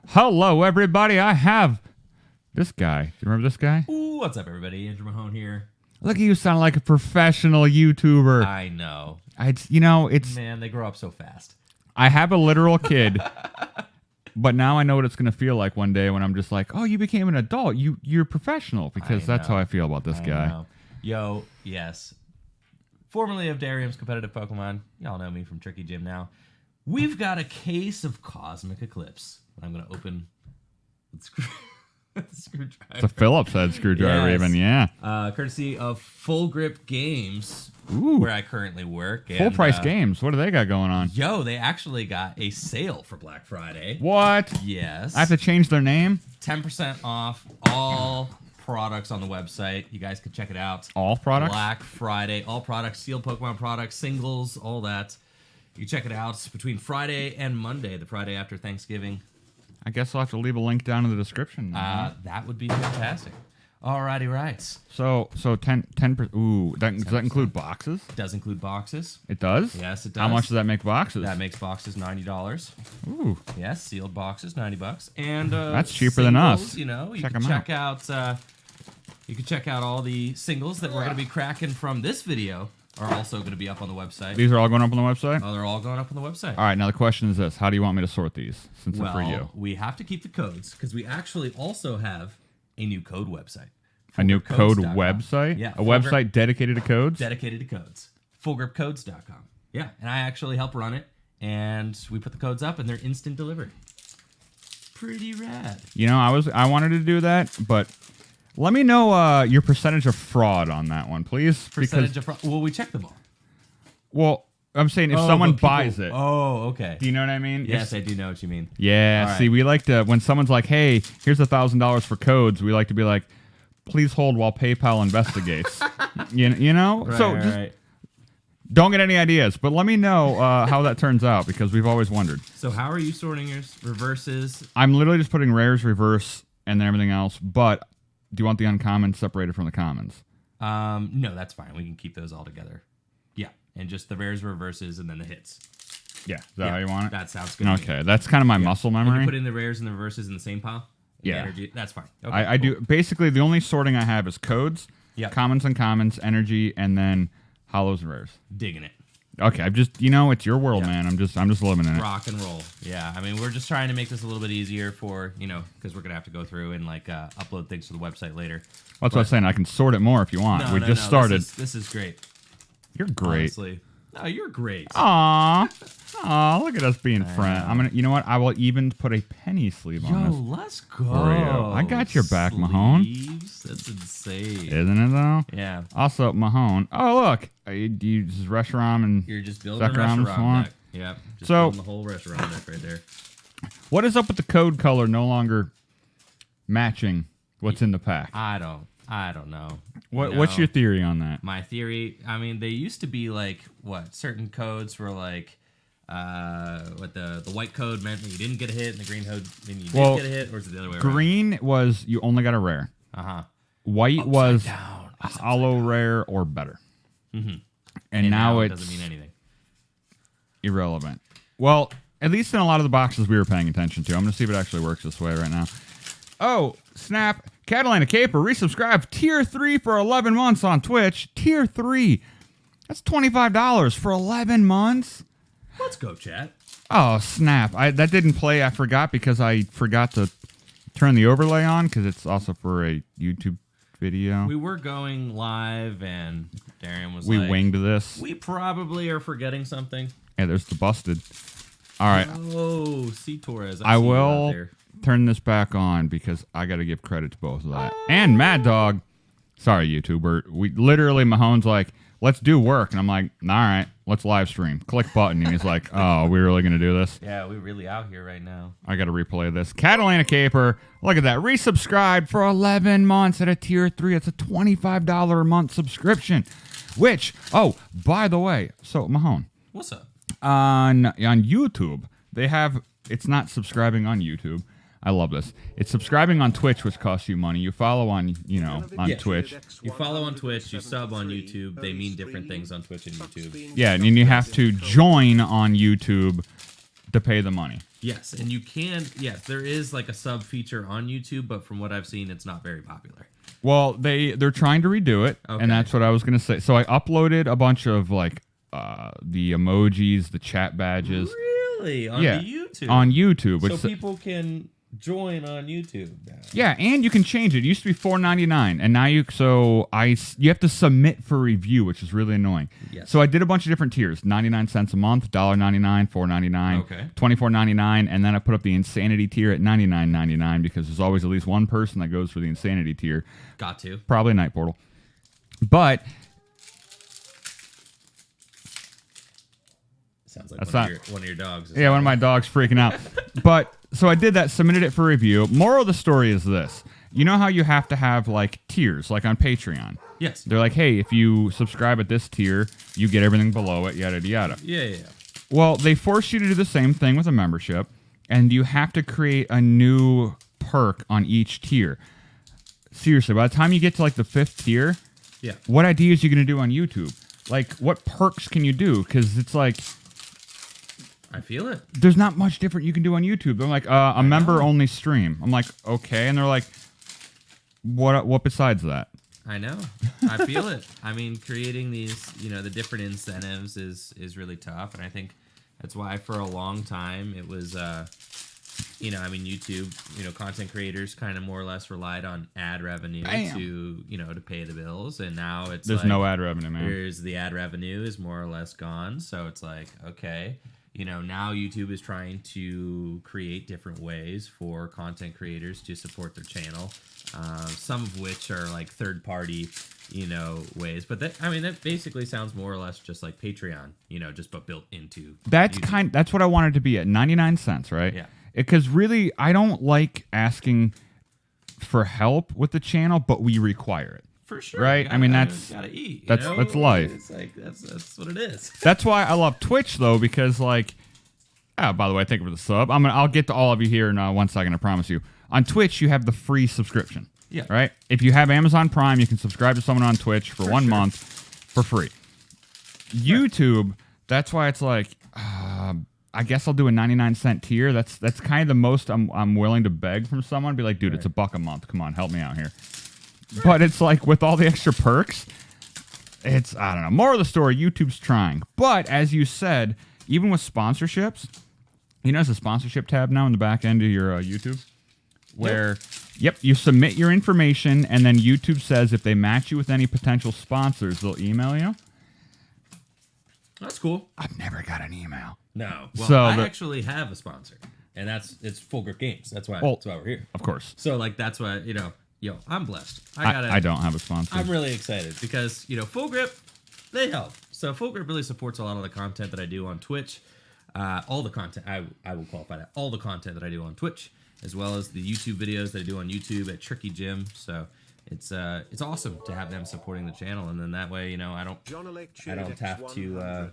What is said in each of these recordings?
Hello, everybody. I have this guy. Do you remember this guy? Ooh, what's up, everybody? Andrew Mahone here. Look at you, sound like a professional YouTuber. I know. It's Man, they grow up so fast. I have a literal kid, but now I know what it's going to feel like one day when I'm just like, oh, you became an adult. You're professional, because that's how I feel about this guy. Know. Yo, yes. Formerly of Derium's competitive Pokemon. Y'all know me from Tricky Gym now. We've got a case of Cosmic Eclipse. I'm going to open the screwdriver. It's a Phillips head screwdriver, Yes. even, yeah. Courtesy of Full Grip Games, Ooh. where I currently work. Full price games. What do they got going on? Yo, they actually got a sale for Black Friday. What? Yes. I have to change their name? 10% off all products on the website. You guys can check it out. All products? Black Friday. All products. Sealed Pokemon products. Singles. All that. You can check it out between Friday and Monday, the Friday after Thanksgiving. I guess I'll have to leave a link down in the description. That would be fantastic. Alrighty, right. So 10%. Ooh, does that include boxes? It does include boxes. It does? Yes, it does. How much does that make boxes? That makes boxes $90. Ooh. Yes, sealed boxes, $90. And that's cheaper than us. You know, you check can them check out. You can check out all the singles that we're going to be cracking from this video. Are also going to be up on the website. These are all going up on the website? Oh, they're all going up on the website. All right, now the question is this. How do you want me to sort these, since they're for you? We have to keep the codes, because we actually also have a new code website. A new code fullgripcodes.com. website? Yeah. A website dedicated to codes? Dedicated to codes. Fullgripcodes.com. Yeah, and I actually help run it, and we put the codes up, and they're instant delivery. Pretty rad. You know, I wanted to do that, but let me know your percentage of fraud on that one, please. Percentage of fraud? Well, we check them all. Well, I'm saying if someone buys it. Oh, okay. Do you know what I mean? Yes, I do know what you mean. Yeah, All see, right. we like to, when someone's like, hey, here's $1,000 for codes, we like to be like, please hold while PayPal investigates. you know? Right, so right. Don't get any ideas, but let me know how that turns out, because we've always wondered. So how are you sorting your reverses? I'm literally just putting rares, reverse, and then everything else, but do you want the uncommons separated from the commons? No, that's fine. We can keep those all together. Yeah, and just the rares, reverses, and then the hits. Yeah, is that how you want it? That sounds good. Okay, that's kind of my muscle And memory. you put in the rares and the reverses in the same pile? Yeah. Energy, that's fine. Okay, I do. Basically, the only sorting I have is codes, commons and commons, energy, and then hollows and rares. Digging it. Okay, I'm just, it's your world, man. I'm just living in it. Rock and roll. Yeah, I mean, we're just trying to make this a little bit easier for, because we're going to have to go through and, upload things to the website later. Well, that's what I was saying. I can sort it more if you want. We just started. This is great. You're great. Honestly. No, you're great. Aw, look at us being friends. You know what? I will even put a penny sleeve on this. Let's go. For you. I got your back, Mahone. That's insane. Isn't it, though? Yeah. Also, Mahone. Oh, look. You just Reshiram and You're just building a Zekrom Reshiram deck. Yeah. Just So- building the whole Reshiram deck right there. What is up with the code color no longer matching what's in the pack? I don't know. What's your theory on that? My theory, I mean, they used to be certain codes were what the white code meant that you didn't get a hit, and the green code meant you did get a hit, or is it the other way around? Green was you only got a rare. White was hollow rare or better. And now it doesn't mean anything. Irrelevant. Well, at least in a lot of the boxes we were paying attention to. I'm going to see if it actually works this way right now. Oh, snap. Catalina Caper resubscribed Tier 3 for 11 months on Twitch. Tier 3. That's $25 for 11 months. Let's go, chat. Oh, snap. That didn't play. I forgot because I forgot to turn the overlay on because it's also for a YouTube video. We were going live, and Darian was we winged this. We probably are forgetting something. Yeah, there's the busted. All right. Oh, see Torres. I will turn this back on because I got to give credit to both of that. And Mad Dog. Sorry, YouTuber. We literally, Mahone's like, let's do work. And I'm like, all right, let's live stream. Click button. And he's like, oh, we're really going to do this? Yeah, we're really out here right now. I got to replay this. Catalina Caper. Look at that. Resubscribed for 11 months at a Tier 3. It's a $25 a month subscription. Which, oh, by the way, so Mahone. What's up? On YouTube, they have, it's not subscribing on YouTube. I love this. It's subscribing on Twitch, which costs you money. You follow on, on Twitch. You follow on Twitch, you sub on YouTube. They mean different things on Twitch and YouTube. Yeah, and you have to join on YouTube to pay the money. Yes, and you can. Yes, there is like a sub feature on YouTube, but from what I've seen, it's not very popular. Well, they're trying to redo it, Okay. and that's what I was gonna say. So I uploaded a bunch of like the emojis, the chat badges. Really? On YouTube? On YouTube. So people can join on YouTube now. Yeah, and you can change it. It used to be $4.99, and now you have to submit for review, which is really annoying. Yes. So I did a bunch of different tiers: 99 cents a month, $1.99, $4.99, Okay. $24.99, and then I put up the insanity tier at $99.99 because there's always at least one person that goes for the insanity tier. Got to. Probably Night Portal, but. Sounds like That's one of your dogs. Yeah, one of my dogs freaking out. But so I did that, submitted it for review. Moral of the story is this. You know how you have to have like tiers, like on Patreon? Yes. They're like, hey, if you subscribe at this tier, you get everything below it, yada, yada. Yeah. Well, they force you to do the same thing with a membership, and you have to create a new perk on each tier. Seriously, by the time you get to like the 5th tier, what ideas are you going to do on YouTube? Like, what perks can you do? Because it's like... I feel it. There's not much different you can do on YouTube. They're like, a member-only stream. I'm like, okay. And they're like, what besides that? I know. I feel it. I mean, creating these, the different incentives is really tough. And I think that's why for a long time it was, YouTube, content creators kind of more or less relied on ad revenue to pay the bills. And now there's no ad revenue, man. Here's the ad revenue is more or less gone. So it's like, okay. Now YouTube is trying to create different ways for content creators to support their channel. Some of which are like third-party, ways. But that basically sounds more or less just like Patreon, just but built into. That's YouTube. That's what I wanted to be at 99 cents, right? Yeah. Because really, I don't like asking for help with the channel, but we require it. For sure, right? Gotta eat. That's life. It's like that's what it is. That's why I love Twitch though, because like, by the way, thank you for the sub. I'll get to all of you here in 1 second. I promise you. On Twitch, you have the free subscription. Yeah. Right. If you have Amazon Prime, you can subscribe to someone on Twitch for 1 month for free. YouTube. That's why it's like, I guess I'll do a 99-cent tier. That's kind of the most I'm willing to beg from someone. Be like, dude, it's $1 a month. Come on, help me out here. But it's like with all the extra perks, I don't know. More of the story, YouTube's trying. But as you said, even with sponsorships, there's a sponsorship tab now in the back end of your YouTube where, you submit your information and then YouTube says if they match you with any potential sponsors, they'll email you. That's cool. I've never got an email. No. Well, I actually have a sponsor, and it's Full Grip Games. That's why we're here. Of course. So that's why, I'm blessed. I don't have a sponsor. I'm really excited because, Full Grip, they help. So Full Grip really supports a lot of the content that I do on Twitch. All the content, I will qualify that. All the content that I do on Twitch, as well as the YouTube videos that I do on YouTube at Tricky Jim. So it's awesome to have them supporting the channel, and then that way, I don't have to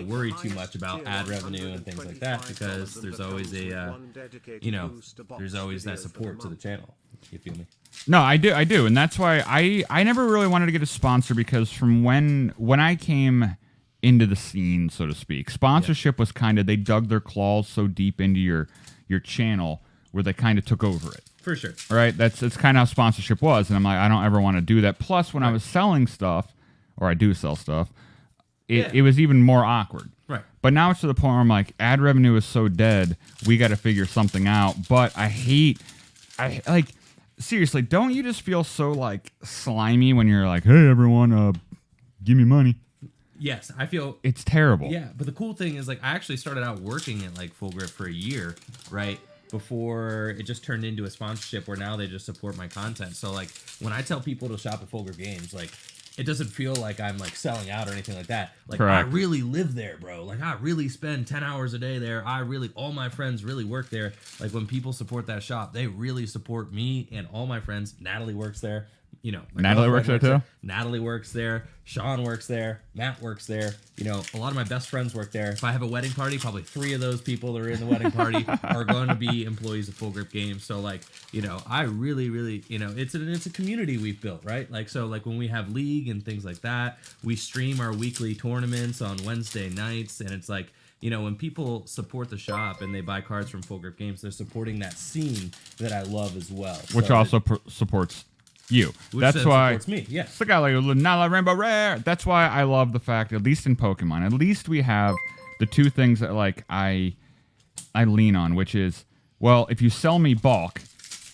worry too much about ad revenue and things like that, because there's always there's always that support to the channel. You feel me? No, I do, and that's why I never really wanted to get a sponsor, because from when I came into the scene, so to speak, sponsorship was kind of, they dug their claws so deep into your channel where they kind of took over it. For sure. Right? That's kind of how sponsorship was, and I'm like, I don't ever want to do that. Plus, when I was selling stuff, or I do sell stuff, it was even more awkward. Right. But now it's to the point where I'm like, ad revenue is so dead, we got to figure something out. But seriously, don't you just feel so like slimy when you're like, hey everyone, give me money? Yes, I feel it's terrible. Yeah, but the cool thing is, like, I actually started out working at like Full Grip for a year, right? Before it just turned into a sponsorship where now they just support my content. So like when I tell people to shop at Full Grip Games, like, it doesn't feel like I'm like selling out or anything like that. Like, correct. I really live there, bro. Like, I really spend 10 hours a day there. All my friends really work there. Like, when people support that shop, they really support me and all my friends. Natalie works there. Natalie works there too? Natalie works there. Sean works there. Matt works there. A lot of my best friends work there. If I have a wedding party, probably 3 of those people that are in the wedding party are going to be employees of Full Grip Games. So, like, I really, really, it's a community we've built, right? Like, so, like, when we have league and things like that, we stream our weekly tournaments on Wednesday nights, and it's like, when people support the shop and they buy cards from Full Grip Games, they're supporting that scene that I love as well. Which So also supports you. which That's then why supports me. Yes. it's the guy like Lunala Rainbow Rare. That's why I love the fact, at least in Pokemon, at least we have the two things that like I lean on, which is, well, if you sell me bulk,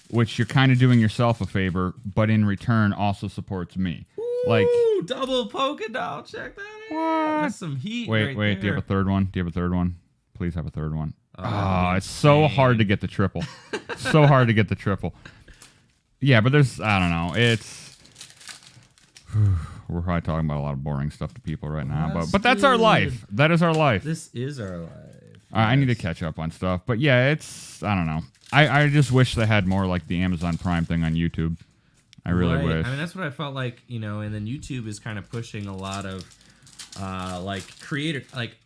which you're kind of doing yourself a favor, but in return also supports me. Like double Pokédoll. Check that out. What? That's some heat. Wait, right wait. there. Do you have a third one? Do you have a third one? Please have a third one. Oh, it's so hard to get the triple. So hard to get the triple. Yeah, but there's, I don't know. It's, we're probably talking about a lot of boring stuff to people right now, but that's our life. That is our life. This is our life. I need to catch up on stuff, but yeah, it's, I don't know. I just wish they had more like the Amazon Prime thing on YouTube. I really wish. I mean, that's what I felt like, and then YouTube is kind of pushing a lot of, like, creator, like,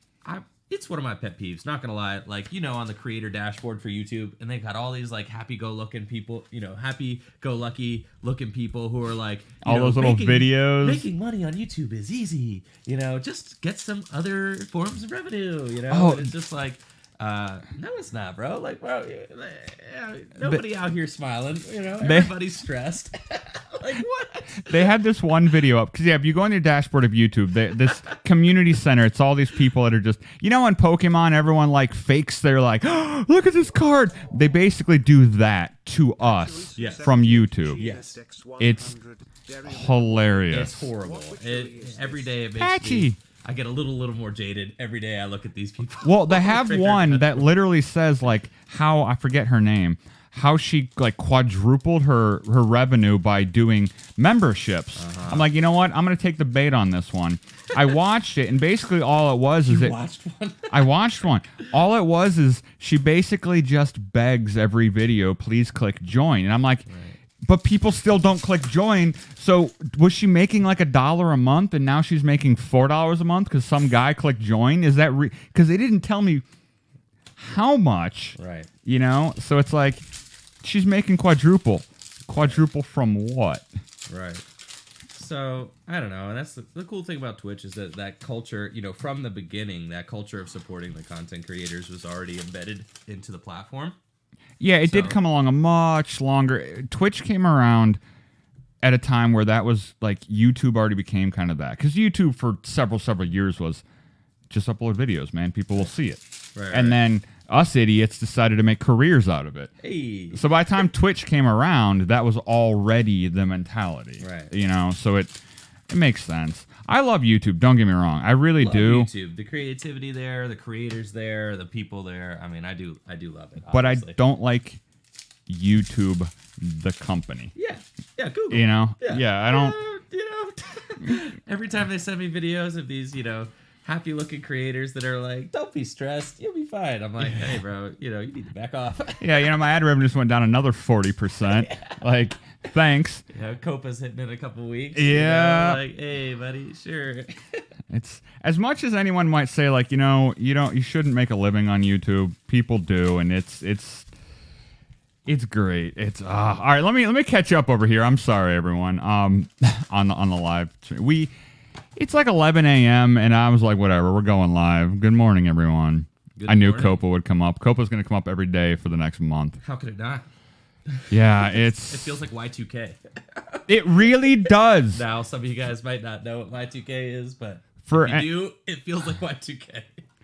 it's one of my pet peeves, not gonna lie, like, on the creator dashboard for YouTube, and they've got all these, like, happy-go-looking people, happy-go-lucky looking people who are, like, all those little videos. Making money on YouTube is easy, just get some other forms of revenue, Oh. and it's just like, no, it's not, bro. Like, bro, nobody out here smiling. Everybody's stressed. Like, what? They had this one video up because if you go on your dashboard of YouTube, this community center, it's all these people that are just, on Pokemon, everyone like fakes. They're like, oh, look at this card. They basically do that to us from YouTube. Yes, it's hilarious. It's horrible. Every day it makes Patchy. me. I get a little more jaded every day I look at these people. Well, they have one that literally says like how, I forget her name, how she like quadrupled her revenue by doing memberships. I'm like, you know what? I'm going to take the bait on this one. I watched it, and basically all it was is watched one? I watched one. All it was is she basically just begs every video, please click join. And I'm like, but people still don't click join. So was she making like $1 a month, and now she's making $4 a month because some guy clicked join? Is that because they didn't tell me how much? Right. So it's like she's making quadruple. Quadruple from what? Right. So I don't know, and that's the cool thing about Twitch is that culture, from the beginning, that culture of supporting the content creators was already embedded into the platform. Yeah, it did come along a much longer. Twitch came around at a time where that was like YouTube already became kind of that. Because YouTube for several years was just upload videos, man. People will see it. Right, and then us idiots decided to make careers out of it. Hey. So by the time Twitch came around, that was already the mentality. Right. So it makes sense. I love YouTube, don't get me wrong. I really do. YouTube, the creativity there, the creators there, the people there. I mean, I do love it. But obviously. I don't like YouTube, the company. Yeah, Google. I don't. Every time they send me videos of these, happy-looking creators that are like, "Don't be stressed, you'll be fine." I'm like, "Hey, bro, you need to back off." Yeah, my ad revenue just went down another 40%. Like, thanks. Coppa's hitting in a couple weeks. Yeah. Like, hey, buddy, sure. It's as much as anyone might say, like, you shouldn't make a living on YouTube. People do, and it's great. It's all right. Let me catch up over here. I'm sorry, everyone. On the live stream. It's like 11 a.m. and I was like, whatever, we're going live. Good morning, everyone. I knew Coppa would come up. Coppa's going to come up every day for the next month. How could it not? Yeah, it feels like Y2K. It really does. Now, some of you guys might not know what Y2K is, but if you do, it feels like Y2K.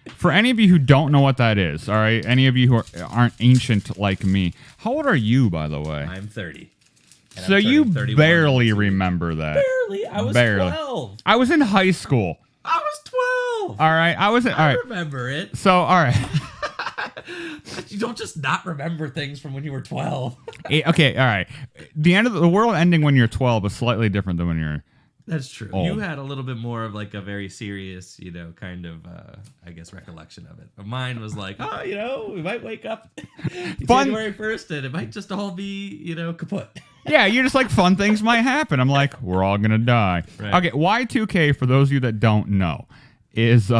For any of you who don't know what that is, all right, any of you who aren't ancient like me, how old are you, by the way? I'm 30. So you barely remember that. Barely? I was 12. I was in high school. I was 12. All right, I remember it. So, all right. You don't just not remember things from when you were 12. Okay, all right. The end of the world ending when you're 12 is slightly different than when you're That's true. old. You had a little bit more of like a very serious, kind of, I guess, recollection of it. But mine was like, we might wake up January 1st and it might just all be, kaput. Yeah, you're just like, fun things might happen. I'm like, we're all going to die. Right. Okay, Y2K, for those of you that don't know, is,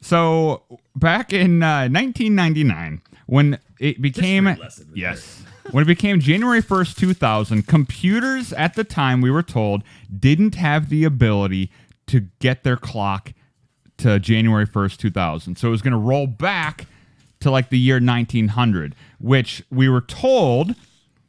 so back in 1999, when it became, when it became January 1st, 2000, computers at the time, we were told, didn't have the ability to get their clock to January 1st, 2000. So it was going to roll back to like the year 1900, which we were told,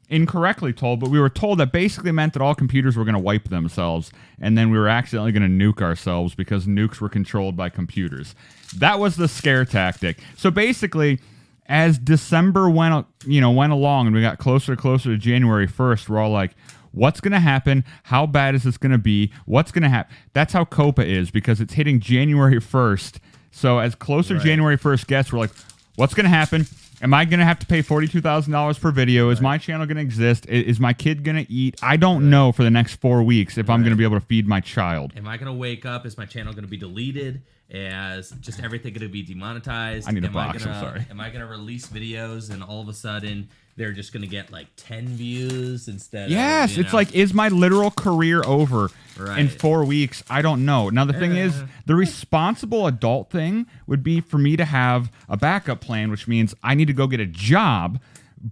incorrectly told, but we were told that basically meant that all computers were going to wipe themselves, and then we were accidentally going to nuke ourselves because nukes were controlled by computers. That was the scare tactic. So basically, as December went along and we got closer and closer to January 1st, we're all like, what's going to happen? How bad is this going to be? What's going to happen? That's how Coppa is, because it's hitting January 1st. So as closer January 1st gets, we're like, what's going to happen? Am I going to have to pay $42,000 per video? Is my channel going to exist? Is my kid going to eat? I don't know for the next 4 weeks if I'm going to be able to feed my child. Am I going to wake up? Is my channel going to be deleted? Is just everything going to be demonetized? I need a box. I'm sorry. Am I going to release videos and all of a sudden they're just going to get like 10 views instead Yes, of, it's like, is my literal career over in 4 weeks? I don't know. Now, the thing is, the responsible adult thing would be for me to have a backup plan, which means I need to go get a job.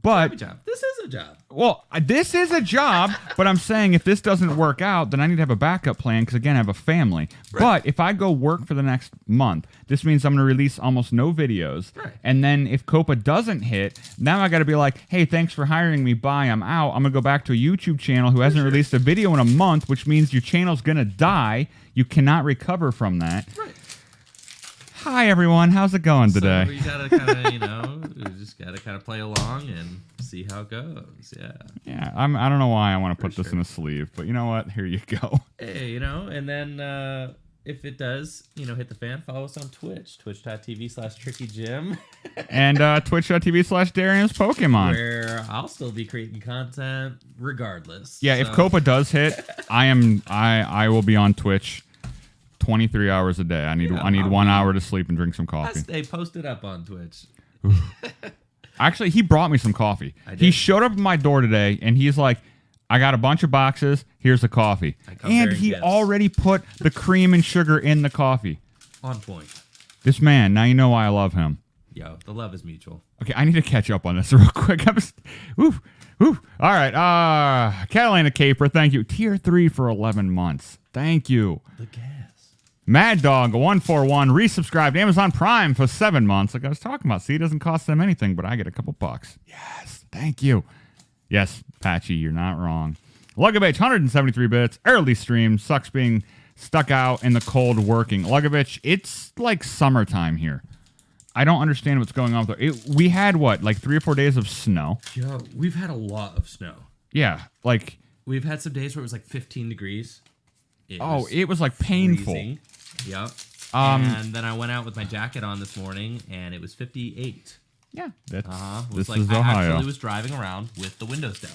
But this is a job. Well, this is a job, but I'm saying if this doesn't work out, then I need to have a backup plan because, again, I have a family. Right. But if I go work for the next month, this means I'm going to release almost no videos. Right. And then if Coppa doesn't hit, now I got to be like, hey, thanks for hiring me. Bye, I'm out. I'm going to go back to a YouTube channel who hasn't released a video in a month, which means your channel's going to die. You cannot recover from that. Right. Hi, everyone. How's it going today? So you got to kind of, you just got to kind of play along and see how it goes. Yeah. Yeah. I don't know why I want to put this in a sleeve, but you know what? Here you go. Hey, and then if it does, hit the fan, follow us on Twitch, twitch.tv/TrickyJim. And twitch.tv/Derium's Pokemon. Where I'll still be creating content regardless. Yeah, if Coppa does hit, I will be on Twitch 23 hours a day. I need 1 hour to sleep and drink some coffee. Stay posted up on Twitch. Actually, he brought me some coffee. He showed up at my door today, and he's like, I got a bunch of boxes. Here's the coffee. And he already put the cream and sugar in the coffee. On point. This man, now you know why I love him. Yo, the love is mutual. Okay, I need to catch up on this real quick. All right. Catalina Caper, thank you. Tier 3 for 11 months. Thank you. The gas. Mad Dog 141 resubscribed Amazon Prime for 7 months. Like I was talking about. See, it doesn't cost them anything, but I get a couple bucks. Yes, thank you. Yes, Patchy, you're not wrong. Lugovich 173 bits. Early stream. Sucks being stuck out in the cold working. Lugovich, it's like summertime here. I don't understand what's going on there. We had like 3 or 4 days of snow. Yo, we've had a lot of snow. Yeah, like we've had some days where it was like 15 degrees. It was like painful. Freezing. Yep. And then I went out with my jacket on this morning, and it was 58. Yeah, that's this is Ohio. I actually was driving around with the windows down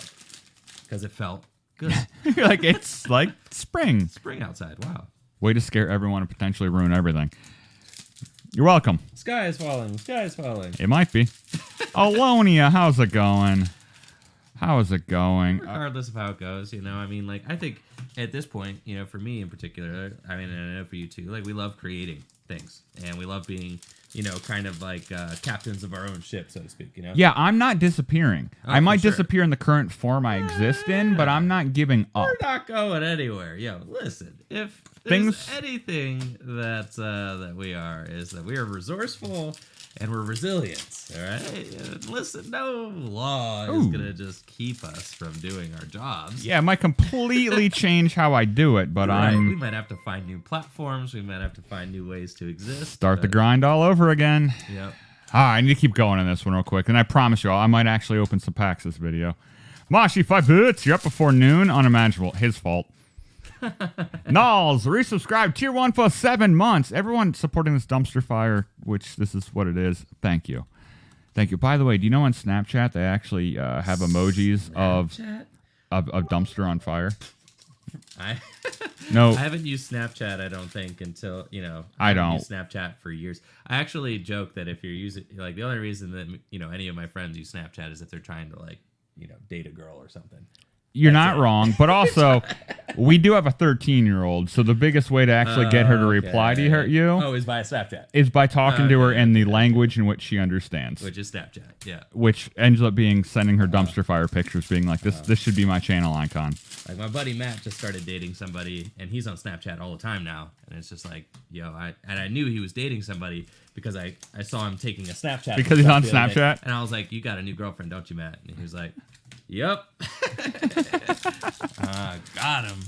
because it felt good. Like it's like spring. Spring outside. Wow. Way to scare everyone and potentially ruin everything. You're welcome. Sky is falling. Sky is falling. It might be. Alonia, how's it going? How is it going? Regardless of how it goes, I think at this point, for me in particular, I know for you too, we love creating things and we love being, kind of like captains of our own ship, so to speak, Yeah, I'm not disappearing. I might disappear in the current form I exist in, but I'm not giving up. We're not going anywhere. Yo, listen, if there's anything that we are, is that we are resourceful and we're resilient, all right? And listen, no law is going to just keep us from doing our jobs. Yeah, it might completely change how I do it, but we might have to find new platforms. We might have to find new ways to exist. Start the grind all over again. Yep. I need to keep going on this one real quick, and I promise you all, I might actually open some packs this video. Moshi, 5 bits. You're up before noon. Unimaginable. His fault. Nalls, resubscribed tier 1 for 7 months. Everyone supporting this dumpster fire, which this is what it is. Thank you. Thank you. By the way, do you know on Snapchat they actually have emojis of dumpster on fire? No. I haven't used Snapchat, I don't think, until, I don't used Snapchat for years. I actually joke that if you're using, the only reason that, any of my friends use Snapchat is if they're trying to, date a girl or something. You're not wrong, but also we do have a 13-year-old, so the biggest way to actually get her to reply to you is by a Snapchat. Is by talking to her in the language in which she understands. Which is Snapchat, yeah. Which ends up being sending her dumpster fire pictures, being like, this should be my channel icon. Like my buddy Matt just started dating somebody, and he's on Snapchat all the time now. And it's just like, I knew he was dating somebody because I saw him taking a Snapchat. Because he's on Snapchat? And I was like, you got a new girlfriend, don't you, Matt? And he was like, yep. Got him.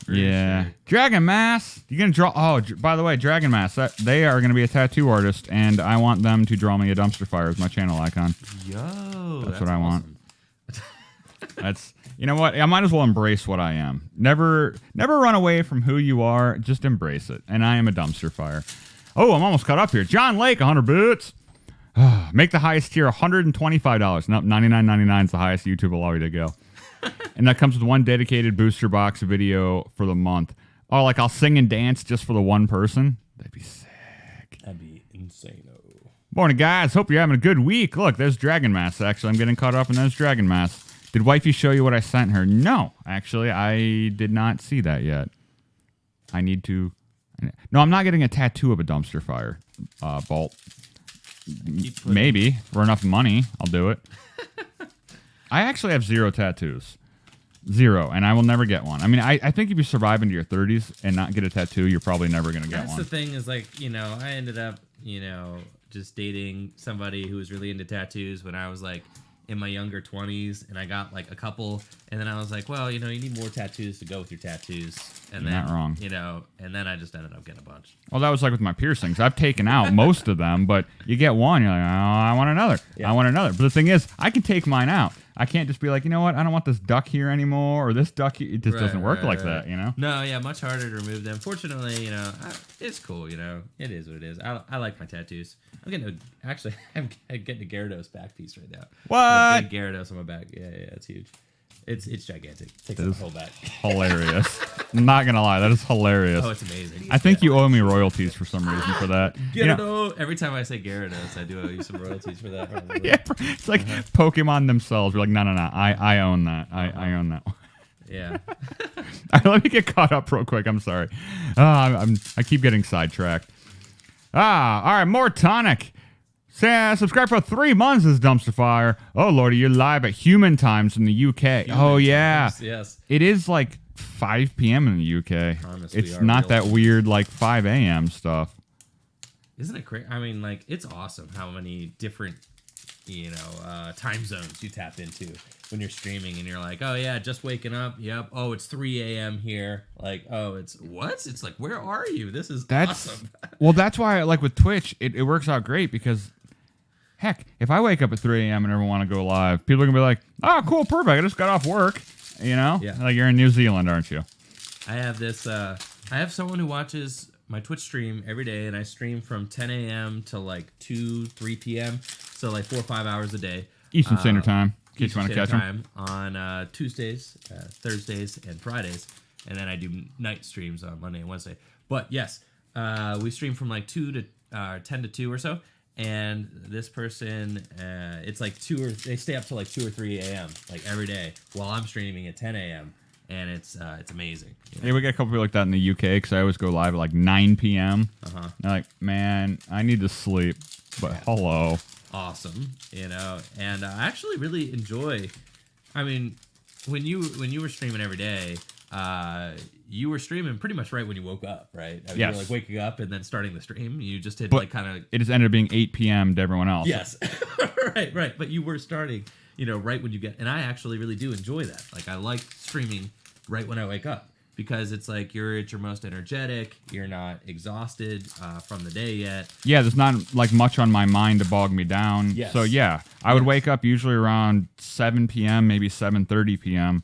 Yeah. Sure. Dragon Mass. You're going to draw. Oh, by the way, Dragon Mass. They are going to be a tattoo artist, and I want them to draw me a dumpster fire as my channel icon. Yo. That's what I want. That's, you know what? I might as well embrace what I am. Never run away from who you are. Just embrace it. And I am a dumpster fire. Oh, I'm almost caught up here. John Lake, 100 boots. Make the highest tier $125. Nope, $99.99 is the highest YouTube will allow you to go. And that comes with one dedicated booster box video for the month. Oh, like I'll sing and dance just for the one person? That'd be sick. That'd be insane. Morning, guys. Hope you're having a good week. Look, there's Dragon Mass, actually. I'm getting caught up in those Dragon Mass. Did Wifey show you what I sent her? No, actually, I did not see that yet. I need to... No, I'm not getting a tattoo of a dumpster fire, Bolt. Maybe. For enough money, I'll do it. I actually have 0 tattoos. 0, and I will never get one. I mean, I think if you survive into your 30s and not get a tattoo, you're probably never going to get one. That's the thing is, like, I ended up, just dating somebody who was really into tattoos when I was, like, in my younger 20s, and I got, like, a couple, and then I was like, well, you need more tattoos to go with your tattoos. And you're then, not wrong. And then I just ended up getting a bunch. Well, that was like with my piercings. I've taken out most of them, but you get one, you're like, oh, I want another. Yeah. I want another. But the thing is, I can take mine out. I can't just be like, you know what, I don't want this duck here anymore, or this duck here. It just doesn't work like that, No, yeah, much harder to remove them. Fortunately, it's cool, It is what it is. I like my tattoos. I'm getting a Gyarados back piece right now. What? A big Gyarados on my back. Yeah, it's huge. It's gigantic. Takes up the whole back. Hilarious. I'm not gonna lie, that is hilarious. Oh, it's amazing. I think you owe me royalties for some reason for that. Gyarados. Every time I say Gyarados, I do owe you some royalties for that. Yeah, it's like Pokemon themselves. We're like, no. I own that. I own that one. Yeah. All right, let me get caught up real quick. I'm sorry. I keep getting sidetracked. All right, more tonic. Subscribe for 3 months as Dumpster Fire. Oh, Lordy, you're live at human times in the UK. Yeah. Yes. It is like 5 p.m. in the UK. It's not that weird like 5 a.m. stuff. Isn't it crazy? I mean, like, it's awesome how many different, time zones you tap into when you're streaming and you're like, oh, yeah, just waking up. Yep. Oh, it's 3 a.m. here. Like, oh, it's what? It's like, where are you? This is awesome. Well, that's why, like, with Twitch, it works out great because... Heck, if I wake up at 3 a.m. and ever want to go live, people are going to be like, oh, cool, perfect. I just got off work. Yeah. Like you're in New Zealand, aren't you? I have this, I have someone who watches my Twitch stream every day, and I stream from 10 a.m. to like 2, 3 p.m. So like 4 or 5 hours a day. Eastern Standard Time. In case you want to catch them. On Tuesdays, Thursdays, and Fridays. And then I do night streams on Monday and Wednesday. But yes, we stream from like 10 to 2 or so. And this person, it's like they stay up till like 2 or 3 a.m. like every day while I'm streaming at 10 a.m. and it's amazing. Yeah, we got a couple people like that in the UK because I always go live at like 9 p.m. They're like, man, I need to sleep, but hello. Awesome, and I actually really enjoy. I mean, when you were streaming every day, you were streaming pretty much right when you woke up, right? I mean, yes. You were like waking up and then starting the stream. You just did like kind of... It just ended up being 8 p.m. to everyone else. Yes. Right. But you were starting, right when you get... And I actually really do enjoy that. Like, I like streaming right when I wake up because it's like you're at your most energetic. You're not exhausted from the day yet. Yeah, there's not like much on my mind to bog me down. Yes. So, yeah, I would wake up usually around 7 p.m., maybe 7:30 p.m.,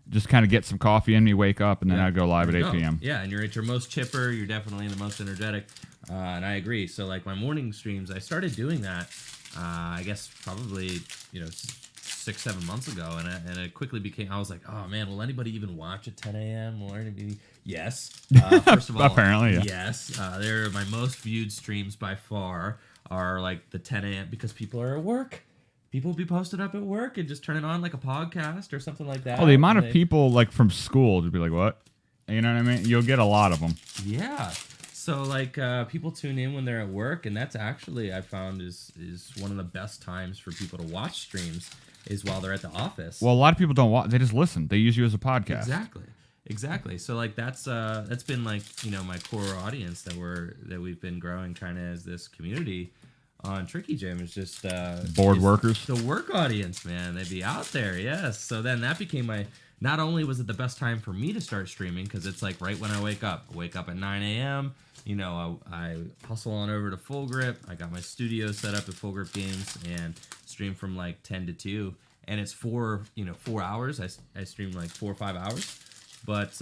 just kind of get some coffee in me, wake up, and then I'd go live at 8 p.m. Yeah, and you're at your most chipper. You're definitely the most energetic, and I agree. So, like, my morning streams, I started doing that, I guess, probably, 6-7 months ago, and it quickly became, I was like, oh, man, will anybody even watch at 10 a.m.? Will anybody? Yes. First of all, apparently, yeah. Yes. They're my most viewed streams by far are, like, the 10 a.m. because people are at work. people be posted up at work and just turn it on like a podcast or something like that. Oh, the amount of people like from school to be like, what? You know what I mean? You'll get a lot of them. Yeah. So like people tune in when they're at work, and that's actually I found is one of the best times for people to watch streams is while they're at the office. Well, a lot of people don't watch; they just listen. They use you as a podcast. Exactly. So like that's been like my core audience that we've been growing kind of as this community on Tricky Gym is just Board workers. The work audience, man. They'd be out there, yes. So then that became not only was it the best time for me to start streaming because it's like right when I wake up. I wake up at 9 a.m. I hustle on over to Full Grip. I got my studio set up at Full Grip Games and stream from like 10 to 2. And it's 4 hours. I stream like 4 or 5 hours. But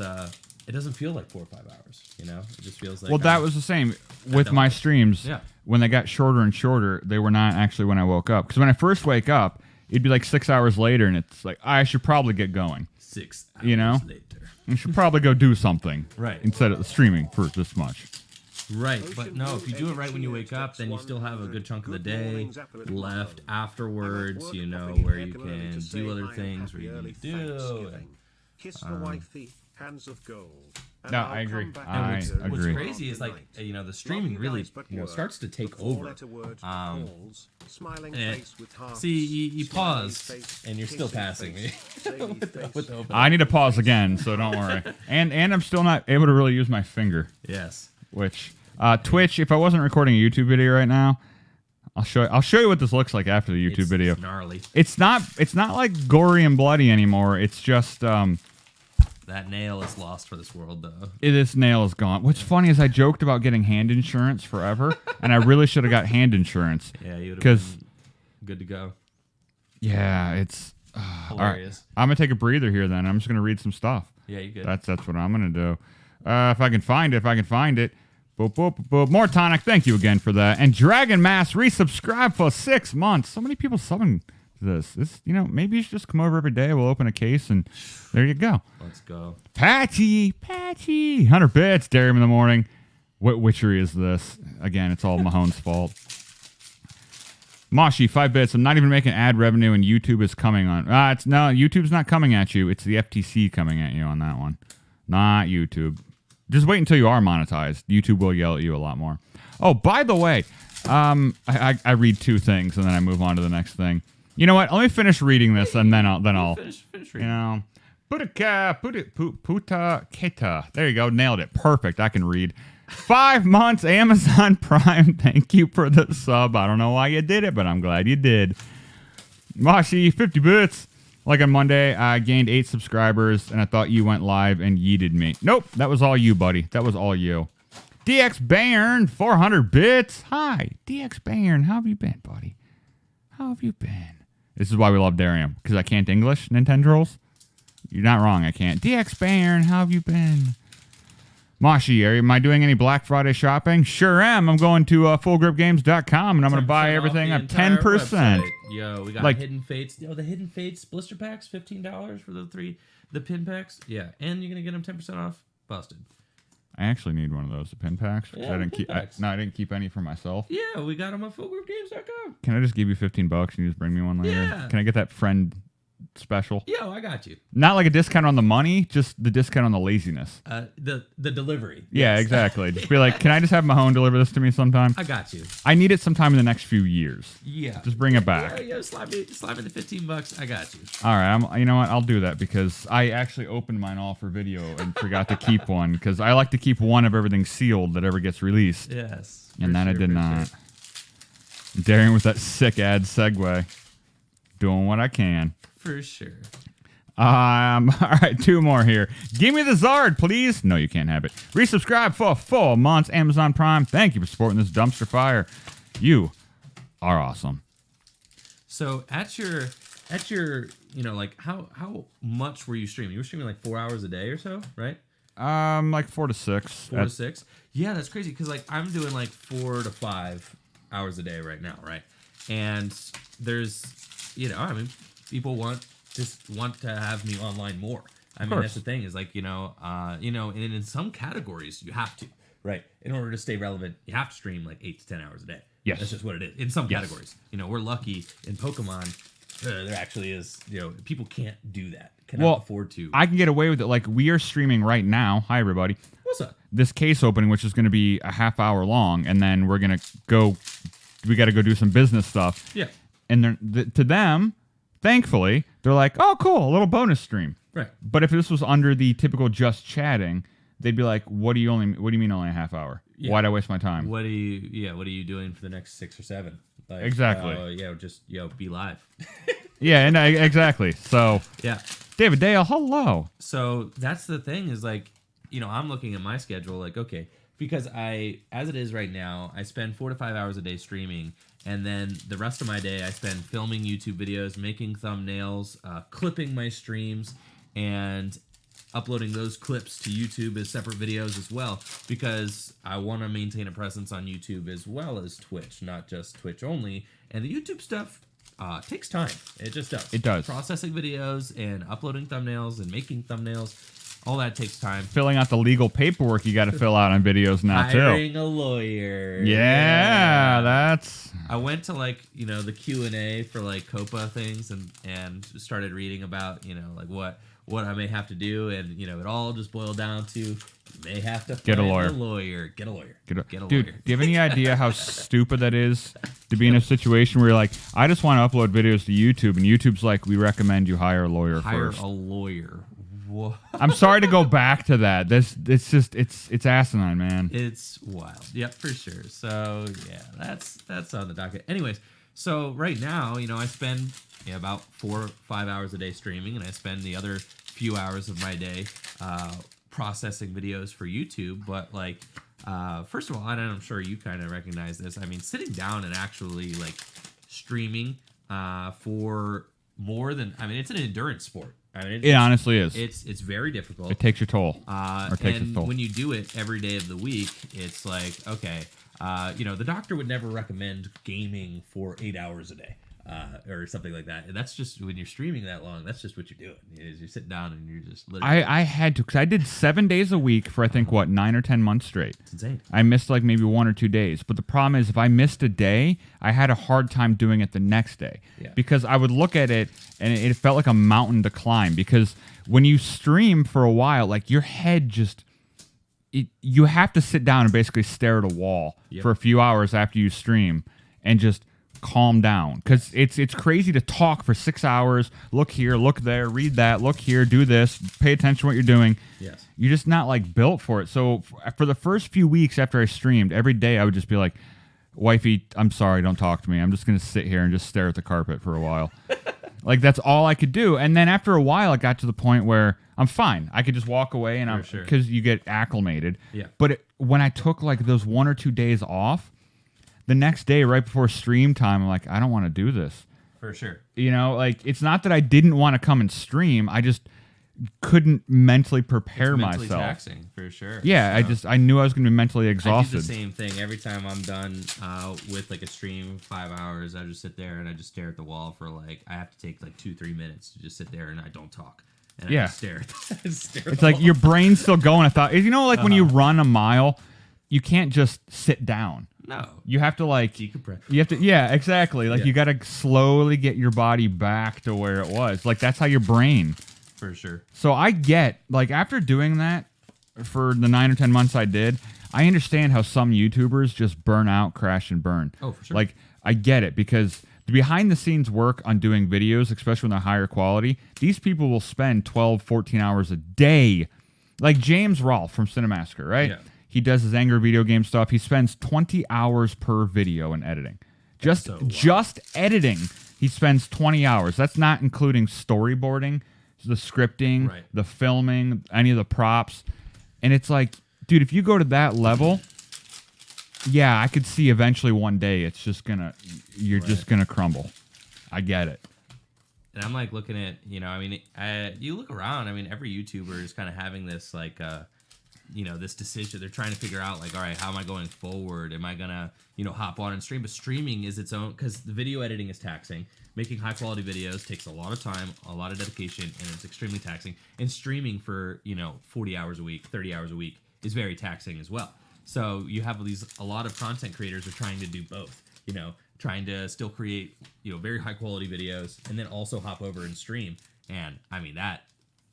it doesn't feel like 4 or 5 hours, It just feels like... Well, that was the same with my streams. Yeah. When they got shorter and shorter, they were not actually when I woke up. Because when I first wake up, it'd be like 6 hours later, and it's like, I should probably get going. 6 hours later. You should probably go do something. Right. Instead of streaming for this much. Right, but no, if you do it right when you wake up, then you still have a good chunk of the day left afterwards, where you can do other things, where you need to do. Kiss the wifey, hands of gold. No, I agree. I agree. What's crazy is like the streaming really starts to take over. See, you pause and you're still passing me. with the I need to pause again, so don't worry. And I'm still not able to really use my finger. Yes. Which Twitch, if I wasn't recording a YouTube video right now, I'll show you what this looks like after the YouTube video. It's gnarly. It's not like gory and bloody anymore. It's just that nail is lost for this world, though. This nail is gone. What's funny is I joked about getting hand insurance forever, and I really should have got hand insurance. Yeah, you would have been good to go. Yeah, it's hilarious. All right. I'm gonna take a breather here. Then I'm just gonna read some stuff. Yeah, you good. That's what I'm gonna do. If I can find it. Boop, boop, boop, boop. More tonic. Thank you again for that. And Dragon Mass resubscribe for 6 months. So many people subbing to this. Maybe you should just come over every day. We'll open a case and there you go. Let's go. Patchy. 100 bits. Derium in the morning. What witchery is this? Again, it's all Mahon's fault. Moshi, 5 bits. I'm not even making ad revenue and YouTube is coming on. YouTube's not coming at you. It's the FTC coming at you on that one. Not YouTube. Just wait until you are monetized. YouTube will yell at you a lot more. Oh, by the way, I read 2 things and then I move on to the next thing. You know what? Let me finish reading this and then I'll finish reading. Puta keta. There you go. Nailed it. Perfect. I can read. 5 months Amazon Prime. Thank you for the sub. I don't know why you did it, but I'm glad you did. Mashi, 50 bits. Like on Monday, I gained 8 subscribers, and I thought you went live and yeeted me. Nope, that was all you, buddy. That was all you. DX Bairn, 400 bits. Hi, DX Bairn. How have you been, buddy? How have you been? This is why we love Derium, because I can't English, Nintendrolls. You're not wrong, I can't. DX Bairn, how have you been? Moshi, am I doing any Black Friday shopping? Sure am. I'm going to fullgripgames.com, and I'm going to buy everything at 10%. Website. Yo, we got Hidden Fates. Yo, the Hidden Fates blister packs, $15 for the pin packs. Yeah, and you're going to get them 10% off. Busted. I actually need one of those, the pin packs. Yeah, I didn't keep any for myself. Yeah, we got them on fullgripgames.com. Can I just give you $15 and you just bring me one later? Yeah. Can I get that friend special? Yo, I got you. Not like a discount on the money, just the discount on the laziness. The delivery. Yeah, Yes. Exactly. Just be like, can I just have Mahone deliver this to me sometime? I got you. I need it sometime in the next few years. Yeah. Just bring it back. Yeah, slide me the $15. I got you. All right, you know what? I'll do that because I actually opened mine all for video and forgot to keep one because I like to keep one of everything sealed that ever gets released. Yes. And then I did not. Daring with that sick ad segue. Doing what I can. For sure. All right, 2 more here. Give me the Zard, please. No, you can't have it. Resubscribe for 4 months. Amazon Prime. Thank you for supporting this dumpster fire. You are awesome. So at your like how much were you streaming? You were streaming like 4 hours a day or so, right? Like 4 to 6. 4 to 6. Yeah, that's crazy because like I'm doing like 4 to 5 hours a day right now, right? And there's, people want to have me online more. I mean, that's the thing is like, and in some categories you have to, right? In order to stay relevant, you have to stream like 8 to 10 hours a day. Yes. That's just what it is. In some Yes. categories. You know, we're lucky in Pokemon, there actually is, you know, people can't do that. Cannot afford to. I can get away with it. Like, we are streaming right now. Hi, everybody. What's up? This case opening, which is going to be a half hour long, and then we're going to go, we got to go do some business stuff. Yeah. And to them, thankfully, they're like, oh, cool, a little bonus stream. Right. But if this was under the typical just chatting, they'd be like, what do you mean only a half hour? Yeah. Why'd I waste my time? What are you doing for the next 6 or 7? Like, Exactly. Just be live. Yeah, and exactly. So, Yeah. David Dale, hello. So that's the thing is like, you know, I'm looking at my schedule like, okay, because as it is right now, I spend 4 to 5 hours a day streaming, and then the rest of my day I spend filming YouTube videos, making thumbnails, clipping my streams, and uploading those clips to YouTube as separate videos as well, because I want to maintain a presence on YouTube as well as Twitch, not just Twitch only. And the YouTube stuff takes time. It just does. It does. Processing videos and uploading thumbnails and making thumbnails, all that takes time. Filling out the legal paperwork you got to fill out on videos now, too. Hiring a lawyer. Yeah, that's... I went to like, you know, the Q&A for like Coppa things and started reading about, you know, like what I may have to do, and you know, it all just boiled down to you may have to Get a find lawyer. Get a lawyer. Get a Dude, lawyer. do you have any idea how stupid that is to be in a situation where you're like, I just want to upload videos to YouTube, and YouTube's like, we recommend you hire a lawyer first. Hire a lawyer. What? I'm sorry to go back to that. It's asinine, man. It's wild. Yep, for sure. So yeah, that's on the docket. Anyways, so right now, you know, I spend about 4 or 5 hours a day streaming, and I spend the other few hours of my day processing videos for YouTube. But like, first of all, and I'm sure you kind of recognize this, I mean, sitting down and actually like streaming for more than, I mean, it's an endurance sport. I mean, It honestly is. It's very difficult. It takes your toll. Or takes its And toll. when you do it every day of the week, it's like, okay, you know, the doctor would never recommend gaming for 8 hours a day. Or something like that. And that's just when you're streaming that long. That's just what you're doing. Is you're sitting down and you're just literally. I had to, because I did 7 days a week for I think 9 or 10 months straight. It's insane. I missed like maybe 1 or 2 days. But the problem is, if I missed a day, I had a hard time doing it the next day. Yeah. Because I would look at it and it felt like a mountain to climb. Because when you stream for a while, like your head just, you have to sit down and basically stare at a wall for a few hours after you stream and just calm down, because it's crazy to talk for 6 hours, look here, look there, read that, look here, do this, pay attention to what you're doing. Yes. You're just not like built for it. So for the first few weeks after I streamed, every day I would just be like, wifey, I'm sorry, don't talk to me, I'm just gonna sit here and just stare at the carpet for a while. Like, that's all I could do. And then after a while it got to the point where I'm fine, I could just walk away, and because you get acclimated. Yeah. But when I took like those 1 or 2 days off, the next day, right before stream time, I'm like, I don't want to do this. For sure. You know, like, it's not that I didn't want to come and stream. I just couldn't mentally prepare It's mentally myself. Taxing, for sure. Yeah, So, I knew I was going to be mentally exhausted. I do the same thing every time I'm done with like a stream, 5 hours. I just sit there and I just stare at the wall for like, I have to take like 2-3 minutes to just sit there and I don't talk. And I just stare at It's like your brain's still going. I thought, you know, like when you run a mile, you can't just sit down. No. You have to like decompress. You have to, yeah, exactly. Like you got to slowly get your body back to where it was. Like that's how your brain. For sure. So I get, like, after doing that for the 9 or 10 months I did, I understand how some YouTubers just burn out, crash, and burn. Oh, for sure. Like, I get it, because the behind-the-scenes work on doing videos, especially when they're higher quality, these people will spend 12, 14 hours a day. Like James Rolfe from Cinemasker, right? Yeah. He does his angry video game stuff. He spends 20 hours per video in editing. Just editing, he spends 20 hours. That's not including storyboarding, the scripting, the filming, any of the props. And it's like, dude, if you go to that level, yeah, I could see eventually one day it's just gonna, you're just gonna crumble. I get it. And I'm like looking at, you know, I mean, you look around, I mean, every YouTuber is kind of having this like, you know, this decision. They're trying to figure out like, all right, how am I going forward? Am I gonna, you know, hop on and stream? But streaming is its own, because the video editing is taxing. Making high quality videos takes a lot of time, a lot of dedication, and it's extremely taxing. And streaming for, you know, 40 hours a week, 30 hours a week is very taxing as well. So you have a lot of content creators are trying to do both. you know, trying to still create, you know, very high quality videos and then also hop over and stream. And I mean,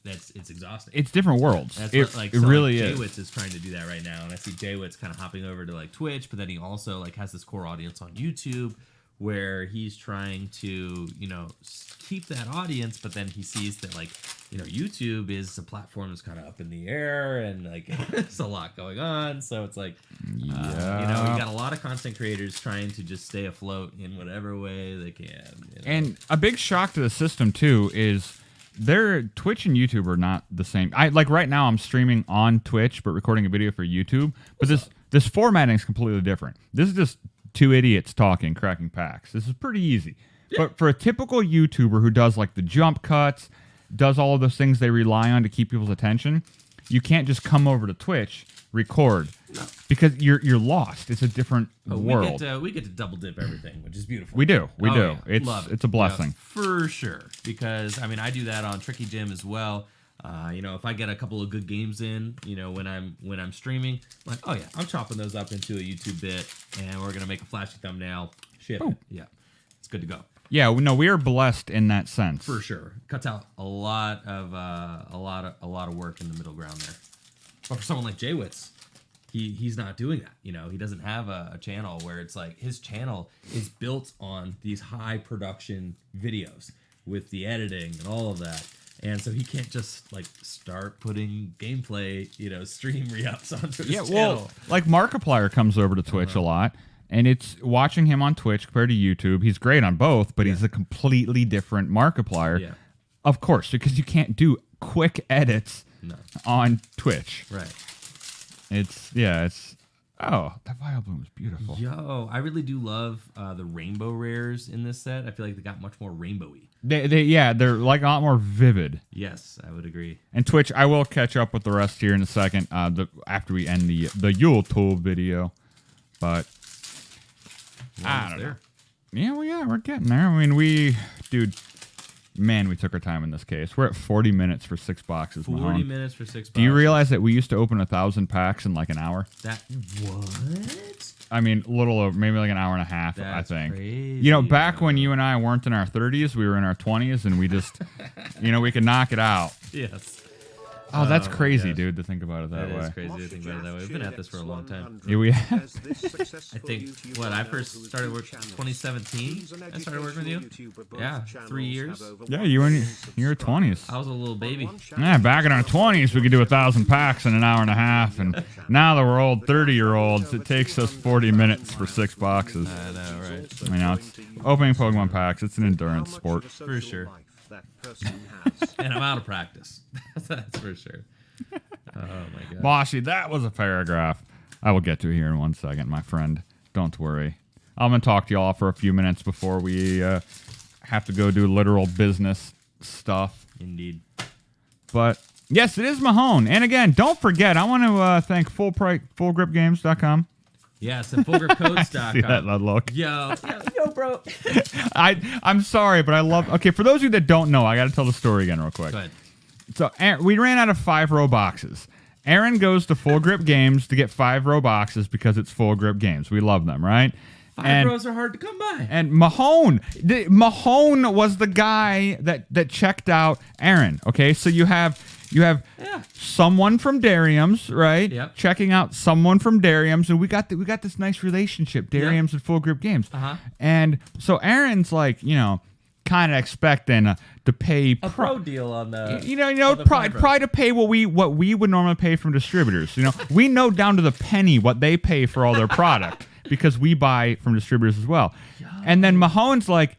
it's exhausting. It's different worlds. That's It, what, like, it so, really like, is. Jaywitz is trying to do that right now, and I see Jaywitz kind of hopping over to like Twitch, but then he also like has this core audience on YouTube where he's trying to, you know, keep that audience, but then he sees that, like, you know, YouTube is a platform that's kind of up in the air and like there's a lot going on, so it's like, you know, we got a lot of content creators trying to just stay afloat in whatever way they can. You know? And a big shock to the system too is their Twitch and YouTube are not the same. I like right now I'm streaming on Twitch but recording a video for YouTube. But this formatting is completely different. This is just two idiots talking, cracking packs. This is pretty easy. Yeah. But for a typical YouTuber who does like the jump cuts, does all of those things they rely on to keep people's attention, you can't just come over to Twitch, record. No. Because you're lost. It's a different world. We get to double dip everything, which is beautiful. We do. We do. Yeah. It's a blessing. Yeah, for sure. Because I mean, I do that on Tricky Jim as well. You know, if I get a couple of good games in, you know, when I'm streaming, I'm like, oh yeah, I'm chopping those up into a YouTube bit, and we're gonna make a flashy thumbnail. Ship it. Yeah, it's good to go. Yeah, no, we are blessed in that sense. For sure, cuts out a lot of work in the middle ground there. But for someone like Jaywitz, he's not doing that. You know, he doesn't have a channel where it's like his channel is built on these high production videos with the editing and all of that. And so he can't just like start putting gameplay, you know, stream re-ups onto his channel. Well, like Markiplier comes over to Twitch a lot, and it's watching him on Twitch compared to YouTube. He's great on both, but he's a completely different Markiplier. Yeah. Of course, because you can't do quick edits on Twitch. Right. Oh, that Vile Bloom is beautiful. Yo, I really do love the rainbow rares in this set. I feel like they got much more rainbowy. They're like a lot more vivid. Yes, I would agree. And Twitch, I will catch up with the rest here in a second after we end the YouTube video. But I don't know. Yeah, we're getting there. I mean, we took our time in this case. We're at 40 minutes for 6 boxes. 40 minutes for 6 boxes. Do you realize that we used to open 1,000 packs in like an hour? What? I mean, a little over, maybe like an hour and a half, I think. Crazy. You know, back when you and I weren't in our 30s, we were in our 20s, and we just, we could knock it out. Yes. Oh, that's crazy, dude, to think about it that way. That is crazy to think about it that way. We've been at this for a long time. Yeah, we have. I think, I first started working 2017. I started working with you. Yeah, 3 years. Yeah, you were in your 20s. I was a little baby. Yeah, back in our 20s, we could do 1,000 packs in an hour and a half, and now that we're old 30-year-olds, it takes us 40 minutes for 6 boxes. I know, right? I know, it's opening Pokemon packs. It's an endurance sport. For sure. And I'm out of practice. That's for sure. Oh my god. Moshi, that was a paragraph. I will get to it here in 1 second, my friend. Don't worry. I'm going to talk to y'all for a few minutes before we have to go do literal business stuff. Indeed. But yes, it is Mahone. And again, don't forget, I want to thank fullgripgames.com. Yes, and fullgripcodes.com. See that look? Yo, bro. I'm sorry, but I love... Okay, for those of you that don't know, I got to tell the story again real quick. Go ahead. So we ran out of 5-row boxes. Aaron goes to Full Grip Games to get 5-row boxes because it's Full Grip Games. We love them, right? 5 rows are hard to come by. And Mahone was the guy that checked out Aaron. Okay, so you have someone from Derium's, right? Yep. Checking out someone from Derium's, and we got this nice relationship, Derium's and Full Grip Games. And so Aaron's like, kind of expecting to pay a pro deal on the probably to pay what we would normally pay from distributors. We know down to the penny what they pay for all their product because we buy from distributors as well. And then Mahone's like,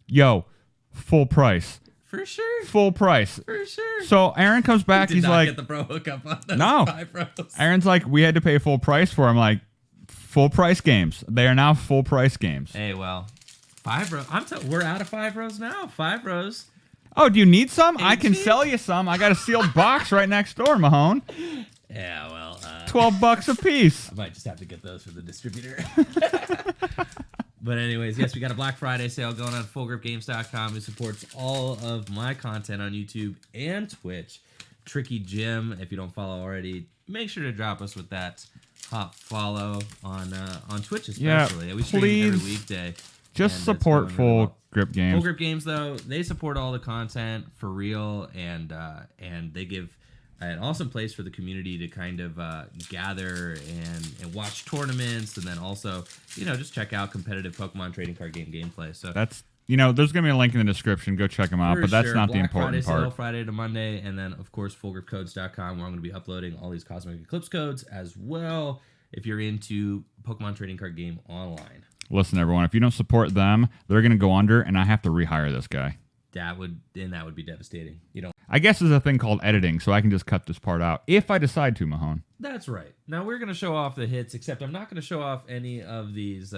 yo, full price. For sure. Full price. For sure. So Aaron comes back. He's like, get the pro hookup on those no. 5 rows. Aaron's like, we had to pay full price for them. Like, full price games. They are now full price games. Hey, well, 5 rows. We're out of 5 rows now. 5 rows. Oh, do you need some? 18? I can sell you some. I got a sealed box right next door, Mahone. Yeah, well, $12 a piece. I might just have to get those for the distributor. But anyways, yes, we got a Black Friday sale going on fullgripgames.com. It supports all of my content on YouTube and Twitch. Tricky Jim, if you don't follow already, make sure to drop us with that top follow on Twitch Yeah, especially. We stream every please. weekday. Just and support it's going really Full well. Grip Games. Full Grip Games, though, they support all the content for real, and they give an awesome place for the community to kind of gather and watch tournaments, and then also, just check out competitive Pokemon trading card game gameplay. So That's there's gonna be a link in the description. Go check them out. for But that's sure, not the Black important Friday part. Sale, Friday to Monday, and then of course fullgripcodes.com, where I'm going to be uploading all these Cosmic Eclipse codes as well. If you're into Pokemon trading card game online. Listen, everyone, if you don't support them, they're going to go under, and I have to rehire this guy. That would be devastating. I guess there's a thing called editing, so I can just cut this part out if I decide to, Mahone. That's right. Now we're going to show off the hits, except I'm not going to show off any of these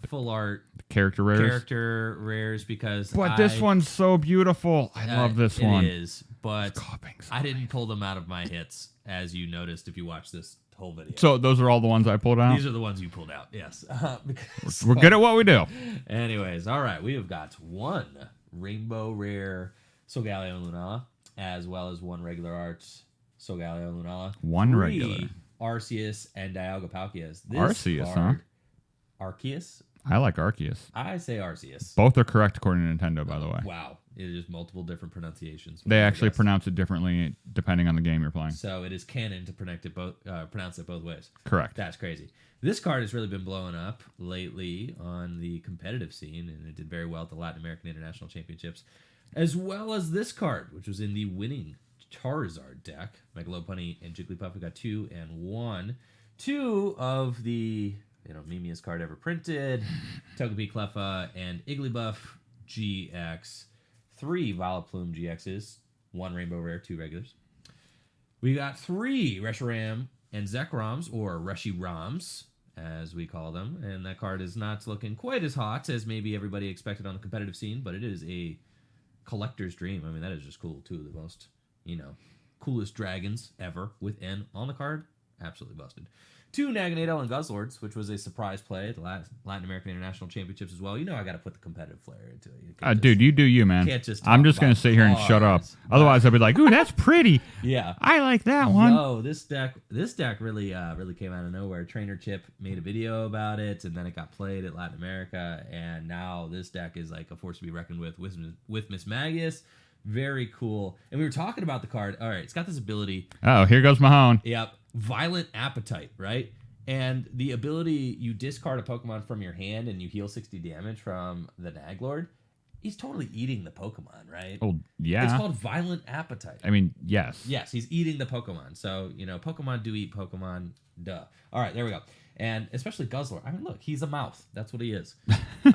full art Character rares. because But this one's so beautiful. I love this one. It is, but Coughing so I didn't pull them out of my hits, as you noticed if you watched this whole video. So those are all the ones I pulled out? These are the ones you pulled out, yes. We're good at what we do. Anyways, all right, we have got one rainbow rare Solgaleo and Lunala, as well as one regular art Solgaleo and Lunala. One 3 regular. Arceus and Dialga Palkias. This Arceus, card, Arceus? I like Arceus. I say Arceus. Both are correct according to Nintendo, by the way. Wow. It is multiple different pronunciations. They actually pronounce it differently depending on the game you're playing. So it is canon to pronounce it both ways. Correct. That's crazy. This card has really been blowing up lately on the competitive scene, and it did very well at the Latin American International Championships, as well as this card, which was in the winning Charizard deck. Megalopunny and Jigglypuff, we got 2 and 1. 2 of the memeiest card ever printed, Togepi, Cleffa, and Igglybuff GX. 3 Vileplume GXs, 1 Rainbow Rare, 2 regulars. We got 3 Reshiram and Zekroms, or Reshirams, as we call them. And that card is not looking quite as hot as maybe everybody expected on the competitive scene, but it is a collector's dream. I mean, that is just cool. 2 of the most, coolest dragons ever with N on the card. Absolutely busted. 2 Naganado and Guzzlords, which was a surprise play at the Latin American International Championships as well. I got to put the competitive flair into it. Dude, you do you, man. Can't just I'm talk just going to about sit here and shut up. cards. Otherwise, I'll be like, ooh, that's pretty. Yeah. I like that one. No, this deck really came out of nowhere. Trainer Chip made a video about it, and then it got played at Latin America, and now this deck is like a force to be reckoned with Miss Magus. Very cool. And we were talking about the card. All right, it's got this ability. Oh, here goes Mahone. Yep. Violent Appetite, right? And the ability, you discard a Pokemon from your hand and you heal 60 damage from the Naglord. He's totally eating the Pokemon, right? Oh, yeah. It's called Violent Appetite. I mean, yes. Yes, he's eating the Pokemon. So, Pokemon do eat Pokemon. Duh. All right, there we go. And especially Guzzler. I mean, look, he's a mouth. That's what he is. 2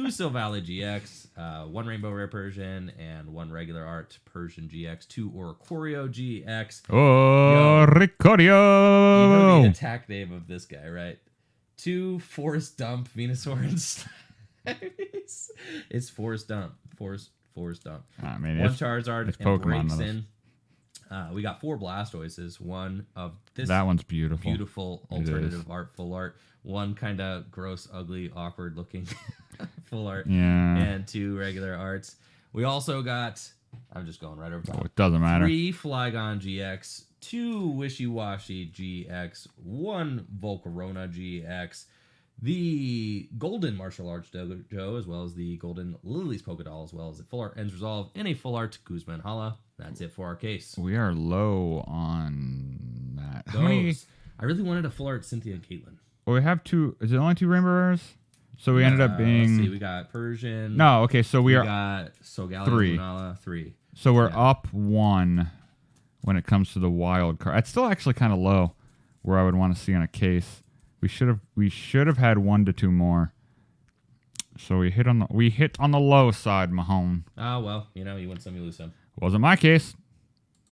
Silvally GX, 1 Rainbow Rare Persian, and 1 regular art Persian GX, 2 Oricorio GX. Oh, Ricorio! You know the attack name of this guy, right? 2 Forest Dump Venusaur and it's Forest Dump. Forest Dump. I mean, 1 Charizard it's and Pokemon breaks in. We got 4 Blastoises. 1 of this. That one's beautiful. Beautiful alternative art, full art. 1 kind of gross, ugly, awkward looking full art. Yeah. And 2 regular arts. We also got, I'm just going right over top. Oh, it doesn't matter. 3 Flygon GX, 2 Wishy-Washy GX, 1 Volcarona GX, the Golden Martial Arts Dojo, as well as the Golden Lily's Pokédoll, as well as the full art Ends Resolve, and a full art Guzman Hala. That's it for our case. We are low on that. How Those, many? I really wanted a full art Cynthia and Caitlin. Well, we have 2. Is it only 2 Rainbow Rares? So we ended up being. Let's see, we got Persian. No, okay, so we are. got Solgaleo 3. Lunala, 3. So we're up 1 when it comes to the wild card. It's still actually kind of low where I would want to see on a case. We should have had 1 to 2 more. So we hit on the low side, Mahone. Oh well, you win some, you lose some. Wasn't my case.